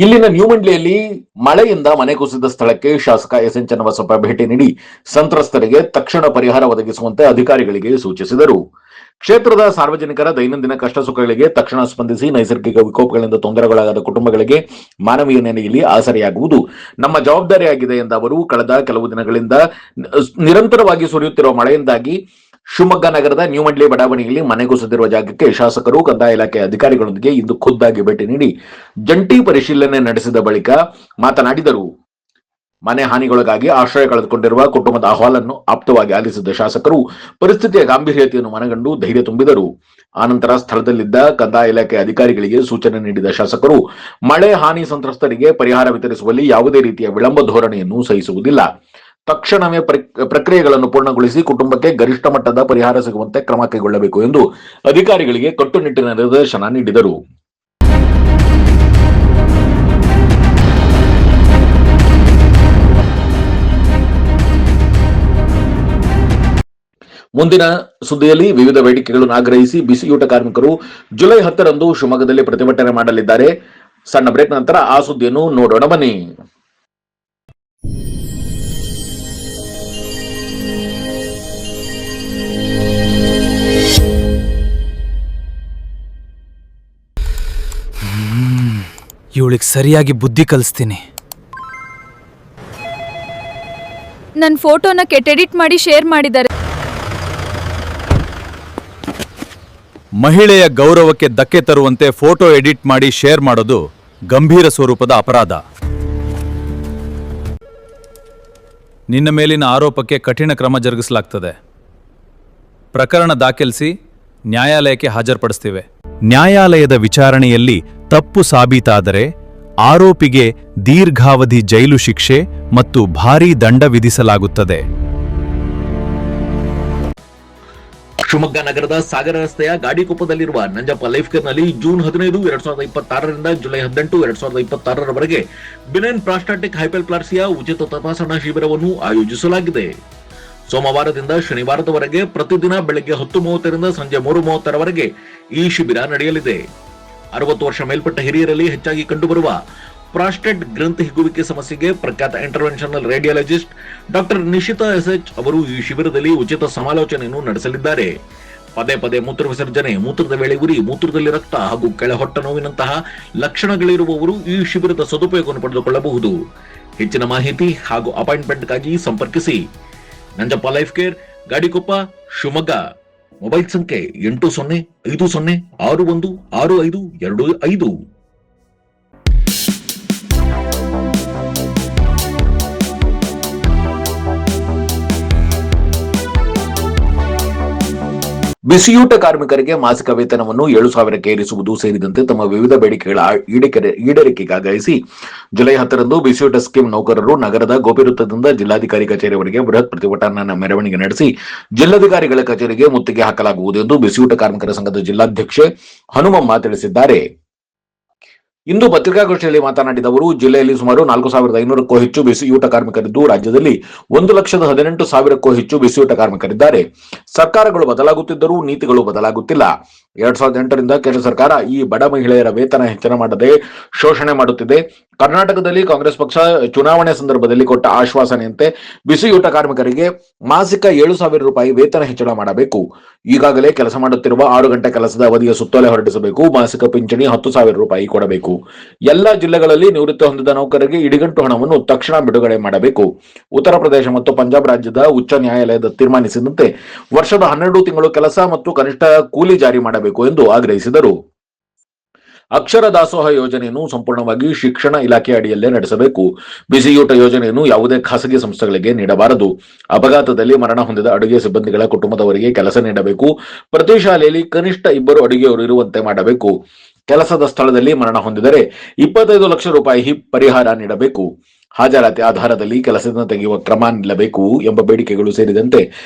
ಇಲ್ಲಿನ ನ್ಯೂಮಂಡ್ಲಿಯಲ್ಲಿ ಮಳೆಯಿಂದ ಮನೆ ಕುಸಿದ ಸ್ಥಳಕ್ಕೆ ಶಾಸಕ ಎಸ್ಎನ್ ಚನ್ನಬಸಪ್ಪ ಭೇಟಿ ನೀಡಿ ಸಂತ್ರಸ್ತರಿಗೆ ತಕ್ಷಣ ಪರಿಹಾರ ಒದಗಿಸುವಂತೆ ಅಧಿಕಾರಿಗಳಿಗೆ ಸೂಚಿಸಿದರು. ಕ್ಷೇತ್ರದ ಸಾರ್ವಜನಿಕರ ದೈನಂದಿನ ಕಷ್ಟ ಸುಖಗಳಿಗೆ ತಕ್ಷಣ ಸ್ಪಂದಿಸಿ ನೈಸರ್ಗಿಕ ವಿಕೋಪಗಳಿಂದ ತೊಂದರೆಗೊಳಗಾದ ಕುಟುಂಬಗಳಿಗೆ ಮಾನವೀಯ ನೆಲೆಯಲ್ಲಿ ಆಸರೆಯಾಗುವುದು ನಮ್ಮ ಜವಾಬ್ದಾರಿಯಾಗಿದೆ ಎಂದ ಅವರು, ಕಳೆದ ಕೆಲವು ದಿನಗಳಿಂದ ನಿರಂತರವಾಗಿ ಸುರಿಯುತ್ತಿರುವ ಮಳೆಯಿಂದಾಗಿ ಶಿವಮೊಗ್ಗ ನಗರದ ನ್ಯೂಮಂಡ್ಲಿ ಬಡಾವಣೆಯಲ್ಲಿ ಮನೆ ಕುಸಿದಿರುವ ಜಾಗಕ್ಕೆ ಶಾಸಕರು ಕಂದಾಯ ಇಲಾಖೆ ಅಧಿಕಾರಿಗಳೊಂದಿಗೆ ಇಂದು ಖುದ್ದಾಗಿ ಭೇಟಿ ನೀಡಿ ಜಂಟಿ ಪರಿಶೀಲನೆ ನಡೆಸಿದ ಬಳಿಕ ಮಾತನಾಡಿದರು. ಮನೆ ಹಾನಿಗೊಳಗಾಗಿ ಆಶ್ರಯ ಕಳೆದುಕೊಂಡಿರುವ ಕುಟುಂಬದ ಅಹವಾಲನ್ನು ಆಪ್ತವಾಗಿ ಆಲಿಸಿದ ಶಾಸಕರು ಪರಿಸ್ಥಿತಿಯ ಗಾಂಭೀರ್ಯತೆಯನ್ನು ಮನಗಂಡು ಧೈರ್ಯ ತುಂಬಿದರು. ಆನಂತರ ಸ್ಥಳದಲ್ಲಿದ್ದ ಕಂದಾಯ ಇಲಾಖೆ ಅಧಿಕಾರಿಗಳಿಗೆ ಸೂಚನೆ ನೀಡಿದ ಶಾಸಕರು ಮಳೆ ಹಾನಿ ಸಂತ್ರಸ್ತರಿಗೆ ಪರಿಹಾರ ವಿತರಿಸುವಲ್ಲಿ ಯಾವುದೇ ರೀತಿಯ ವಿಳಂಬ ಧೋರಣೆಯನ್ನು ಸಹಿಸುವುದಿಲ್ಲ, ತಕ್ಷಣವೇ ಪ್ರಕ್ರಿಯೆಗಳನ್ನು ಪೂರ್ಣಗೊಳಿಸಿ ಕುಟುಂಬಕ್ಕೆ ಗರಿಷ್ಠ ಮಟ್ಟದ ಪರಿಹಾರ ಸಿಗುವಂತೆ ಕ್ರಮ ಕೈಗೊಳ್ಳಬೇಕು ಎಂದು ಅಧಿಕಾರಿಗಳಿಗೆ ಕಟ್ಟುನಿಟ್ಟಿನ ನಿರ್ದೇಶನ ನೀಡಿದರು. ಮುಂದಿನ ಸುದ್ದಿಯಲ್ಲಿ ವಿವಿಧ ಬೇಡಿಕೆಗಳನ್ನು ಆಗ್ರಹಿಸಿ ಬಿಸಿಯೂಟ ಕಾರ್ಮಿಕರು ಜುಲೈ 10ರಂದು ಶಿವಮೊಗ್ಗದಲ್ಲಿ ಪ್ರತಿಭಟನೆ ಮಾಡಲಿದ್ದಾರೆ. ಸಣ್ಣ ಬ್ರೇಕ್ ನಂತರ ಆ ಸುದ್ದಿಯನ್ನು ನೋಡೋಣ ಬನ್ನಿ. ಇವಳಿಗೆ ಸರಿಯಾಗಿ ಬುದ್ಧಿ ಕಲಿಸ್ತೀನಿ. ನನ್ನ ಫೋಟೋನ ಎಡಿಟ್ ಮಾಡಿ ಶೇರ್ ಮಾಡಿದ್ದಾರೆ. ಮಹಿಳೆಯ ಗೌರವಕ್ಕೆ ಧಕ್ಕೆ ತರುವಂತೆ ಫೋಟೋ ಎಡಿಟ್ ಮಾಡಿ ಶೇರ್ ಮಾಡೋದು ಗಂಭೀರ ಸ್ವರೂಪದ ಅಪರಾಧ. ನಿನ್ನ ಮೇಲಿನ ಆರೋಪಕ್ಕೆ ಕಠಿಣ ಕ್ರಮ ಜರುಗಿಸಲಾಗ್ತದೆ. ಪ್ರಕರಣ ದಾಖಲಿಸಿ ನ್ಯಾಯಾಲಯಕ್ಕೆ ಹಾಜರುಪಡಿಸ್ತಿವೆ. ನ್ಯಾಯಾಲಯದ ವಿಚಾರಣೆಯಲ್ಲಿ ತಪ್ಪು ಸಾಬೀತಾದರೆ ಆರೋಪಿಗೆ ದೀರ್ಘಾವಧಿ ಜೈಲು ಶಿಕ್ಷೆ ಮತ್ತು ಭಾರೀ ದಂಡ ವಿಧಿಸಲಾಗುತ್ತದೆ. ಶಿವಮೊಗ್ಗ ನಗರದ ಸಾಗರ ರಸ್ತೆಯ ಗಾಡಿಕೊಪ್ಪದಲ್ಲಿರುವ ನಂಜಪ್ಪ ಲೈಫ್ ಕೇರ್ನಲ್ಲಿ ಜೂನ್ 15, 2026ರಿಂದ ಜುಲೈ 18, 2026ರವರೆಗೆ ಬಿನೈನ್ ಪ್ರಾಸ್ಟಾಟಿಕ್ ಹೈಪರ್ಪ್ಲಾಸಿಯಾ ಉಚಿತ ತಪಾಸಣಾ ಶಿಬಿರವನ್ನು ಆಯೋಜಿಸಲಾಗಿದೆ. ಸೋಮವಾರದಿಂದ ಶನಿವಾರದವರೆಗೆ ಪ್ರತಿದಿನ ಬೆಳಗ್ಗೆ 10:30ರಿಂದ ಸಂಜೆ 3:30ರವರೆಗೆ ಈ ಶಿಬಿರ ನಡೆಯಲಿದೆ. 60 ವರ್ಷ ಮೇಲ್ಪಟ್ಟ ಹಿರಿಯರಲ್ಲಿ ಹೆಚ್ಚಾಗಿ ಕಂಡುಬರುವ ಪ್ರಾಸ್ಟೇಟ್ ಗ್ರಂಥಿ ಹಿಗ್ಗುವಿಕೆ ಸಮಸ್ಯೆಗೆ ಪ್ರಖ್ಯಾತ interventional radiologist doctor Nishita SH ಅವರು ಈ ಶಿಬಿರದಲ್ಲಿ ಉಚಿತ ಸಮಾಲೋಚನೆಯನ್ನು ನಡೆಸಲಿದ್ದಾರೆ. ಪದೇ ಪದೇ ಮೂತ್ರ ವಿಸರ್ಜನೆ, ಮೂತ್ರದ ವೇಳೆ ಉರಿ, ಮೂತ್ರದಲ್ಲಿ ರಕ್ತ ಹಾಗೂ ಕೆಳಹೊಟ್ಟ ನೋವಿನಂತಹ ಲಕ್ಷಣಗಳಿರುವವರು ಈ ಶಿಬಿರದ ಸದುಪಯೋಗವನ್ನು ಪಡೆದುಕೊಳ್ಳಬಹುದು. ಹೆಚ್ಚಿನ ಮಾಹಿತಿ ಹಾಗೂ ಅಪಾಯಿಂಟ್ಮೆಂಟ್ಗಾಗಿ ಸಂಪರ್ಕಿಸಿ Nanjappa life care, Gadikoppa, Shivamogga. Mobile ಸಂಖ್ಯೆ 8050616525. ಬಿಸಿಯೂಟ ಕಾರ್ಮಿಕರಿಗೆ ಮಾಸಿಕ ವೇತನವನ್ನು 7,000ಕ್ಕೆ ಏರಿಸುವುದು ಸೇರಿದಂತೆ ತಮ್ಮ ವಿವಿಧ ಬೇಡಿಕೆಗಳ ಈಡೇರಿಕೆಗೆ ಆಗ್ರಹಿಸಿ ಜುಲೈ 10ರಂದು ಬಿಸಿಯೂಟ ಸ್ಕೀಮ್ ನೌಕರರು ನಗರದ ಗೋಪಿವೃತ್ತದಿಂದ ಜಿಲ್ಲಾಧಿಕಾರಿ ಕಚೇರಿವರೆಗೆ ಬೃಹತ್ ಪ್ರತಿಭಟನಾ ಮೆರವಣಿಗೆ ನಡೆಸಿ ಜಿಲ್ಲಾಧಿಕಾರಿಗಳ ಕಚೇರಿಗೆ ಮುತ್ತಿಗೆ ಹಾಕಲಾಗುವುದು ಎಂದು ಬಿಸಿಯೂಟ ಕಾರ್ಮಿಕರ ಸಂಘದ ಜಿಲ್ಲಾಧ್ಯಕ್ಷೆ ಹನುಮಮ್ಮ ತಿಳಿಸಿದ್ದಾರೆ. ಇಂದು ಪತ್ರಿಕಾಗೋಷ್ಠಿಯಲ್ಲಿ ಮಾತನಾಡಿದ ಅವರು, ಜಿಲ್ಲೆಯಲ್ಲಿ ಸುಮಾರು 4,500ಕ್ಕೂ ಹೆಚ್ಚು ಬಿಸಿಯೂಟ ಕಾರ್ಮಿಕರಿದ್ದು ರಾಜ್ಯದಲ್ಲಿ 1,18,000ಕ್ಕೂ ಹೆಚ್ಚು ಬಿಸಿಯೂಟ ಕಾರ್ಮಿಕರಿದ್ದಾರೆ. ಸರ್ಕಾರಗಳು ಬದಲಾಗುತ್ತಿದ್ದರೂ ನೀತಿಗಳು ಬದಲಾಗುತ್ತಿಲ್ಲ. 2008ರಿಂದ ಕೇಂದ್ರ ಸರ್ಕಾರ ಈ ಬಡ ಮಹಿಳೆಯರ ವೇತನ ಹೆಚ್ಚಳ ಮಾಡದೆ ಶೋಷಣೆ ಮಾಡುತ್ತಿದೆ. ಕರ್ನಾಟಕದಲ್ಲಿ ಕಾಂಗ್ರೆಸ್ ಪಕ್ಷ ಚುನಾವಣೆ ಸಂದರ್ಭದಲ್ಲಿ ಕೊಟ್ಟ ಆಶ್ವಾಸನೆಯಂತೆ ಬಿಸಿಯೂಟ ಕಾರ್ಮಿಕರಿಗೆ ಮಾಸಿಕ 7,000 ರೂಪಾಯಿ ವೇತನ ಹೆಚ್ಚಳ ಮಾಡಬೇಕು. ಈಗಾಗಲೇ ಕೆಲಸ ಮಾಡುತ್ತಿರುವ 6 ಗಂಟೆ ಕೆಲಸದ ಅವಧಿಯ ಸುತ್ತೋಲೆ ಹೊರಡಿಸಬೇಕು. ಮಾಸಿಕ ಪಿಂಚಣಿ 10,000 ರೂಪಾಯಿ ಕೊಡಬೇಕು. ಎಲ್ಲಾ ಜಿಲ್ಲೆಗಳಲ್ಲಿ ನಿವೃತ್ತಿ ಹೊಂದಿದ ನೌಕರರಿಗೆ ಇಡಿಗಂಟು ಹಣವನ್ನು ತಕ್ಷಣ ಬಿಡುಗಡೆ ಮಾಡಬೇಕು. ಉತ್ತರ ಪ್ರದೇಶ ಮತ್ತು ಪಂಜಾಬ್ ರಾಜ್ಯದ ಉಚ್ಚ ನ್ಯಾಯಾಲಯದ ತೀರ್ಮಾನಿಸಿದಂತೆ ವರ್ಷದ 12 ತಿಂಗಳು ಕೆಲಸ ಮತ್ತು ಕನಿಷ್ಠ ಕೂಲಿ ಜಾರಿ ಮಾಡಬೇಕು ಎಂದು ಆಗ್ರಹಿಸಿದರು. ಅಕ್ಷರ ದಾಸೋಹ ಯೋಜನೆಯನ್ನು ಸಂಪೂರ್ಣವಾಗಿ ಶಿಕ್ಷಣ ಇಲಾಖೆ ಅಡಿಯಲ್ಲೇ ನಡೆಸಬೇಕು. ಬಿಸಿಯೂಟ ಯೋಜನೆಯನ್ನು ಯಾವುದೇ ಖಾಸಗಿ ಸಂಸ್ಥೆಗಳಿಗೆ ನೀಡಬಾರದು. ಅಪಘಾತದಲ್ಲಿ ಮರಣ ಹೊಂದಿದ ಅಡುಗೆ ಸಿಬ್ಬಂದಿಗಳ ಕುಟುಂಬದವರಿಗೆ ಕೆಲಸ ನೀಡಬೇಕು. ಪ್ರತಿ ಶಾಲೆಯಲ್ಲಿ ಕನಿಷ್ಠ 2 ಅಡುಗೆಯವರು ಇರುವಂತೆ ಮಾಡಬೇಕು. ಕೆಲಸದ ಸ್ಥಳದಲ್ಲಿ ಮರಣ ಹೊಂದಿದರೆ 25 ಲಕ್ಷ ರೂಪಾಯಿ ಪರಿಹಾರ ನೀಡಬೇಕು. ಹಾಜರಾತಿ ಆಧಾರದಲ್ಲಿ ಕೆಲಸದಿಂದ ತೆಗೆಯುವ ಕ್ರಮ ನಿಲ್ಲಬೇಕು ಎಂಬ ಬೇಡಿಕೆಗಳು ಸೇರಿದಂತೆ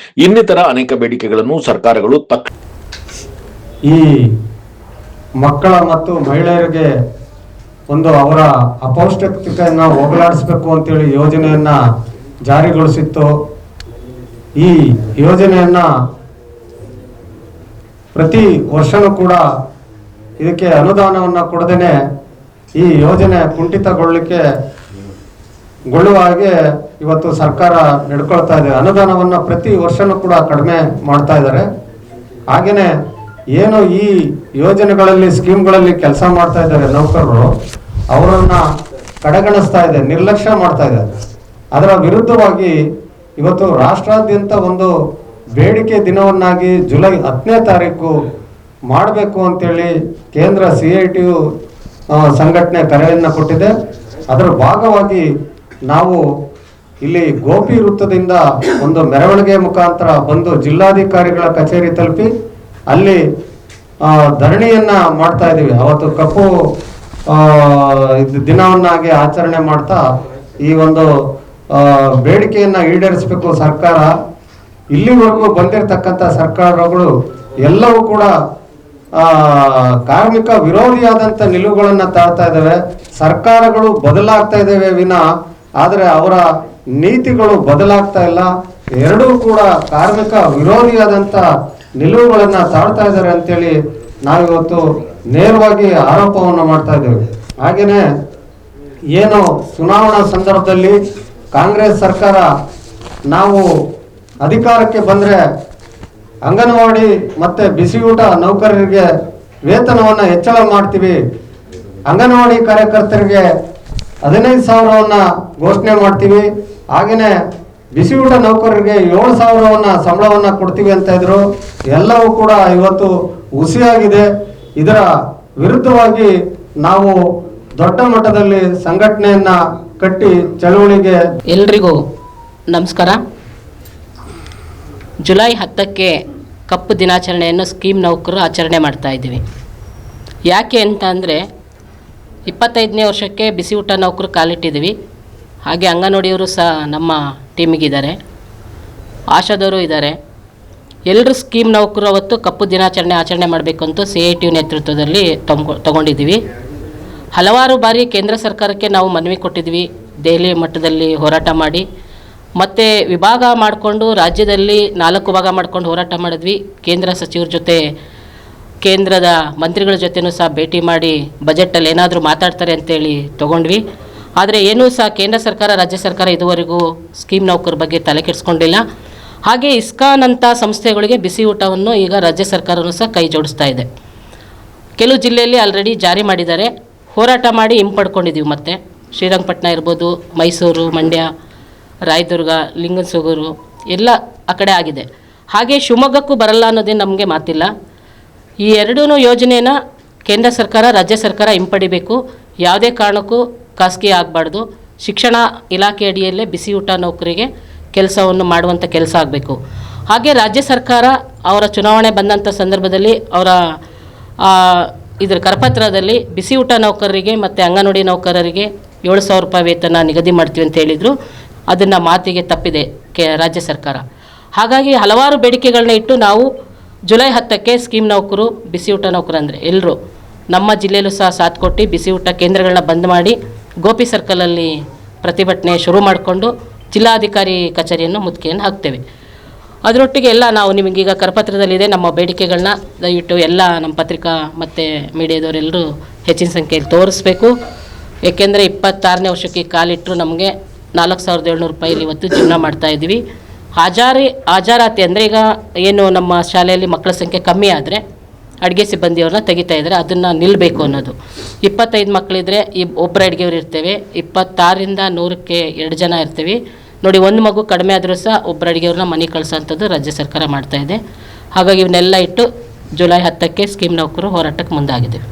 ಇನ್ನಿತರ ಅನೇಕ ಬೇಡಿಕೆಗಳನ್ನು ಸರ್ಕಾರಗಳು ಈ ಮಕ್ಕಳ ಮತ್ತು ಮಹಿಳೆಯರಿಗೆ ಒಂದು ಅವರ ಅಪೌಷ್ಟಿಕತೆಯನ್ನು ಹೋಗಲಾಡಿಸಬೇಕು ಅಂತೇಳಿ ಯೋಜನೆಯನ್ನ ಜಾರಿಗೊಳಿಸಿತ್ತು. ಈ ಯೋಜನೆಯನ್ನ ಪ್ರತಿ ವರ್ಷನೂ ಕೂಡ ಇದಕ್ಕೆ ಅನುದಾನವನ್ನು ಕೊಡದೇನೆ ಈ ಯೋಜನೆ ಕುಂಠಿತಗೊಳ್ಳಲಿಕ್ಕೆ ಗೊಳ್ಳುವ ಹಾಗೆ ಇವತ್ತು ಸರ್ಕಾರ ನಡ್ಕೊಳ್ತಾ ಇದೆ. ಅನುದಾನವನ್ನು ಪ್ರತಿ ವರ್ಷನೂ ಕೂಡ ಕಡಿಮೆ ಮಾಡ್ತಾ ಇದ್ದಾರೆ. ಹಾಗೆಯೇ ಏನು ಈ ಯೋಜನೆಗಳಲ್ಲಿ ಸ್ಕೀಮ್ಗಳಲ್ಲಿ ಕೆಲಸ ಮಾಡ್ತಾ ಇದ್ದಾರೆ ನೌಕರರು, ಅವರನ್ನ ಕಡೆಗಣಿಸ್ತಾ ಇದೆ, ನಿರ್ಲಕ್ಷ್ಯ ಮಾಡ್ತಾ ಇದೆ. ಅದರ ವಿರುದ್ಧವಾಗಿ ಇವತ್ತು ರಾಷ್ಟ್ರಾದ್ಯಂತ ಒಂದು ಬೇಡಿಕೆ ದಿನವನ್ನಾಗಿ ಜುಲೈ 10ನೇ ತಾರೀಕು ಮಾಡಬೇಕು ಅಂತೇಳಿ ಕೇಂದ್ರ CITU ಸಂಘಟನೆ ಕರೆಯನ್ನು ಕೊಟ್ಟಿದೆ. ಅದರ ಭಾಗವಾಗಿ ನಾವು ಇಲ್ಲಿ ಗೋಪಿ ವೃತ್ತದಿಂದ ಒಂದು ಮೆರವಣಿಗೆ ಮುಖಾಂತರ ಬಂದು ಜಿಲ್ಲಾಧಿಕಾರಿಗಳ ಕಚೇರಿ ತಲುಪಿ ಅಲ್ಲಿ ಧರಣಿಯನ್ನ ಮಾಡ್ತಾ ಇದ್ದೀವಿ. ಅವತ್ತು ಕಪ್ಪು ದಿನವನ್ನಾಗಿ ಆಚರಣೆ ಮಾಡ್ತಾ ಈ ಒಂದು ಬೇಡಿಕೆಯನ್ನ ಈಡೇರಿಸಬೇಕು ಸರ್ಕಾರ. ಇಲ್ಲಿವರೆಗೂ ಬಂದಿರತಕ್ಕಂಥ ಸರ್ಕಾರಗಳು ಎಲ್ಲವೂ ಕೂಡ ಕಾರ್ಮಿಕ ವಿರೋಧಿಯಾದಂಥ ನಿಲುವುಗಳನ್ನು ತಾಳ್ತಾ ಇದ್ದಾವೆ. ಸರ್ಕಾರಗಳು ಬದಲಾಗ್ತಾ ಇದ್ದಾವೆ ವಿನ ಆದರೆ ಅವರ ನೀತಿಗಳು ಬದಲಾಗ್ತಾ ಇಲ್ಲ. ಎರಡೂ ಕೂಡ ಕಾರ್ಮಿಕ ವಿರೋಧಿಯಾದಂಥ ನಿಲುವುಗಳನ್ನು ತಾಳ್ತಾ ಇದ್ದಾರೆ ಅಂತೇಳಿ ನಾವಿವತ್ತು ನೇರವಾಗಿ ಆರೋಪವನ್ನು ಮಾಡ್ತಾ ಇದ್ದೇವೆ. ಹಾಗೆಯೇ ಏನು ಚುನಾವಣಾ ಸಂದರ್ಭದಲ್ಲಿ ಕಾಂಗ್ರೆಸ್ ಸರ್ಕಾರ ನಾವು ಅಧಿಕಾರಕ್ಕೆ ಬಂದರೆ ಅಂಗನವಾಡಿ ಮತ್ತು ಬಿಸಿಯೂಟ ನೌಕರರಿಗೆ ವೇತನವನ್ನು ಹೆಚ್ಚಳ ಮಾಡ್ತೀವಿ, ಅಂಗನವಾಡಿ ಕಾರ್ಯಕರ್ತರಿಗೆ 15,000 ಘೋಷಣೆ ಮಾಡ್ತೀವಿ, ಹಾಗೆಯೇ ಬಿಸಿಯೂಟ ನೌಕರರಿಗೆ 7,000 ಸಂಬಳವನ್ನು ಕೊಡ್ತೀವಿ ಅಂತ ಇದ್ರು. ಎಲ್ಲವೂ ಕೂಡ ಇವತ್ತು ಹುಸಿಯಾಗಿದೆ. ಇದರ ವಿರುದ್ಧವಾಗಿ ನಾವು ದೊಡ್ಡ ಮಟ್ಟದಲ್ಲಿ ಸಂಘಟನೆಯನ್ನ ಕಟ್ಟಿ ಚಳವಳಿಗೆ. ಎಲ್ರಿಗೂ ನಮಸ್ಕಾರ. ಜುಲೈ 10ಕ್ಕೆ ಕಪ್ಪು ದಿನಾಚರಣೆಯನ್ನು ಸ್ಕೀಮ್ ನೌಕರರು ಆಚರಣೆ ಮಾಡ್ತಾ ಇದ್ದೀವಿ. ಯಾಕೆ ಅಂತ ಅಂದರೆ 25ನೇ ವರ್ಷಕ್ಕೆ ಬಿಸಿ ಊಟ ನೌಕರು ಕಾಲಿಟ್ಟಿದ್ದೀವಿ. ಹಾಗೆ ಅಂಗನವಾಡಿಯವರು ಸಹ ನಮ್ಮ ಟೀಮಿಗಿದ್ದಾರೆ, ಆಶಾದವರು ಇದ್ದಾರೆ. ಎಲ್ಲರೂ ಸ್ಕೀಮ್ ನೌಕರು ಅವತ್ತು ಕಪ್ಪು ದಿನಾಚರಣೆ ಆಚರಣೆ ಮಾಡಬೇಕು ಅಂತ CITU ನೇತೃತ್ವದಲ್ಲಿ ತಗೊಂಡಿದ್ದೀವಿ. ಹಲವಾರು ಬಾರಿ ಕೇಂದ್ರ ಸರ್ಕಾರಕ್ಕೆ ನಾವು ಮನವಿ ಕೊಟ್ಟಿದ್ವಿ, ದೆಹಲಿ ಮಟ್ಟದಲ್ಲಿ ಹೋರಾಟ ಮಾಡಿ, ಮತ್ತು ವಿಭಾಗ ಮಾಡಿಕೊಂಡು ರಾಜ್ಯದಲ್ಲಿ 4 ಭಾಗ ಮಾಡ್ಕೊಂಡು ಹೋರಾಟ ಮಾಡಿದ್ವಿ. ಕೇಂದ್ರ ಸಚಿವರ ಜೊತೆ, ಕೇಂದ್ರದ ಮಂತ್ರಿಗಳ ಜೊತೆನೂ ಸಹ ಭೇಟಿ ಮಾಡಿ ಬಜೆಟಲ್ಲಿ ಏನಾದರೂ ಮಾತಾಡ್ತಾರೆ ಅಂತೇಳಿ ತೊಗೊಂಡ್ವಿ. ಆದರೆ ಏನೂ ಸಹ ಕೇಂದ್ರ ಸರ್ಕಾರ, ರಾಜ್ಯ ಸರ್ಕಾರ ಇದುವರೆಗೂ ಸ್ಕೀಮ್ ನೌಕರ ಬಗ್ಗೆ ತಲೆ ಕೆಡಿಸ್ಕೊಂಡಿಲ್ಲ. ಹಾಗೆ ಇಸ್ಕಾನ್ ಅಂಥ ಸಂಸ್ಥೆಗಳಿಗೆ ಬಿಸಿ ಊಟವನ್ನು ಈಗ ರಾಜ್ಯ ಸರ್ಕಾರವೂ ಸಹ ಕೈ ಜೋಡಿಸ್ತಾ ಇದೆ. ಕೆಲವು ಜಿಲ್ಲೆಯಲ್ಲಿ ಆಲ್ರೆಡಿ ಜಾರಿ ಮಾಡಿದ್ದಾರೆ. ಹೋರಾಟ ಮಾಡಿ ಹಿಂಪಡ್ಕೊಂಡಿದ್ದೀವಿ. ಮತ್ತು ಶ್ರೀರಂಗಪಟ್ಟಣ ಇರ್ಬೋದು, ಮೈಸೂರು, ಮಂಡ್ಯ, ರಾಯದುರ್ಗ, ಲಿಂಗಸೂಗೂರು ಎಲ್ಲ ಆ ಕಡೆ ಆಗಿದೆ. ಹಾಗೆ ಶಿವಮೊಗ್ಗಕ್ಕೂ ಬರಲ್ಲ ಅನ್ನೋದೇ ನಮಗೆ ಮಾತಿಲ್ಲ. ಈ ಎರಡೂ ಯೋಜನೆನ ಕೇಂದ್ರ ಸರ್ಕಾರ, ರಾಜ್ಯ ಸರ್ಕಾರ ಹಿಂಪಡಿಬೇಕು. ಯಾವುದೇ ಕಾರಣಕ್ಕೂ ಖಾಸಗಿ ಆಗಬಾರ್ದು. ಶಿಕ್ಷಣ ಇಲಾಖೆ ಅಡಿಯಲ್ಲೇ ಬಿಸಿ ಊಟ ನೌಕರಿಗೆ ಕೆಲಸವನ್ನು ಮಾಡುವಂಥ ಕೆಲಸ ಆಗಬೇಕು. ಹಾಗೆ ರಾಜ್ಯ ಸರ್ಕಾರ ಅವರ ಚುನಾವಣೆ ಬಂದಂಥ ಸಂದರ್ಭದಲ್ಲಿ ಅವರ ಇದರ ಕರಪತ್ರದಲ್ಲಿ ಬಿಸಿ ಊಟ ನೌಕರರಿಗೆ ಮತ್ತು ಅಂಗನವಾಡಿ ನೌಕರರಿಗೆ 7,000 ರೂಪಾಯಿ ವೇತನ ನಿಗದಿ ಮಾಡ್ತೀವಿ ಅಂತ ಹೇಳಿದರು. ಅದನ್ನು ಮಾತಿಗೆ ತಪ್ಪಿದೆ ರಾಜ್ಯ ಸರ್ಕಾರ. ಹಾಗಾಗಿ ಹಲವಾರು ಬೇಡಿಕೆಗಳನ್ನ ಇಟ್ಟು ನಾವು ಜುಲೈ 10ಕ್ಕೆ ಸ್ಕೀಮ್ ನೌಕರು, ಬಿಸಿ ಊಟ ನೌಕರು ಅಂದರೆ ಎಲ್ಲರೂ ನಮ್ಮ ಜಿಲ್ಲೆಯಲ್ಲೂ ಸಹ ಸಾಥ್ ಕೊಟ್ಟು ಬಿಸಿ ಊಟ ಕೇಂದ್ರಗಳನ್ನ ಬಂದ್ ಮಾಡಿ ಗೋಪಿ ಸರ್ಕಲಲ್ಲಿ ಪ್ರತಿಭಟನೆ ಶುರು ಮಾಡಿಕೊಂಡು ಜಿಲ್ಲಾಧಿಕಾರಿ ಕಚೇರಿಯನ್ನು ಮುತ್ತಿಗೆಯನ್ನು ಹಾಕ್ತೇವೆ. ಅದರೊಟ್ಟಿಗೆ ಎಲ್ಲ ನಾವು ನಿಮಗೀಗ ಕರಪತ್ರದಲ್ಲಿದೆ ನಮ್ಮ ಬೇಡಿಕೆಗಳನ್ನ ದಯವಿಟ್ಟು ಎಲ್ಲ ನಮ್ಮ ಪತ್ರಿಕಾ ಮತ್ತು ಮೀಡಿಯಾದವರೆಲ್ಲರೂ ಹೆಚ್ಚಿನ ಸಂಖ್ಯೆಯಲ್ಲಿ ತೋರಿಸ್ಬೇಕು. ಏಕೆಂದರೆ 26ನೇ ವರ್ಷಕ್ಕೆ ಕಾಲಿಟ್ಟರು ನಮಗೆ 4,700 ರೂಪಾಯಿಲಿ ಇವತ್ತು ಜೀವನ ಮಾಡ್ತಾಯಿದ್ದೀವಿ. ಹಾಜರಾತಿ ಅಂದರೆ ಈಗ ಏನು ನಮ್ಮ ಶಾಲೆಯಲ್ಲಿ ಮಕ್ಕಳ ಸಂಖ್ಯೆ ಕಮ್ಮಿ ಆದರೆ ಅಡುಗೆ ಸಿಬ್ಬಂದಿಯವ್ರನ್ನ ತೆಗಿತಾ ಇದ್ದಾರೆ, ಅದನ್ನು ನಿಲ್ಲಬೇಕು ಅನ್ನೋದು. 25 ಮಕ್ಕಳಿದ್ರೆ ಒಬ್ಬರು ಅಡುಗೆಯವ್ರು ಇರ್ತೇವೆ, 26ರಿಂದ 100ಕ್ಕೆ 2 ಜನ ಇರ್ತೀವಿ ನೋಡಿ. ಒಂದು ಮಗು ಕಡಿಮೆ ಆದರೂ ಸಹ ಒಬ್ಬರು ಅಡುಗೆಯವ್ರನ್ನ ಮನೆ ಕಳಿಸೋಂಥದ್ದು ರಾಜ್ಯ ಸರ್ಕಾರ ಮಾಡ್ತಾಯಿದೆ. ಹಾಗಾಗಿ ಇವನ್ನೆಲ್ಲ ಇಟ್ಟು ಜುಲೈ 10ಕ್ಕೆ ಸ್ಕೀಮ್ ನೌಕರು ಹೋರಾಟಕ್ಕೆ ಮುಂದಾಗಿದ್ದೇವೆ.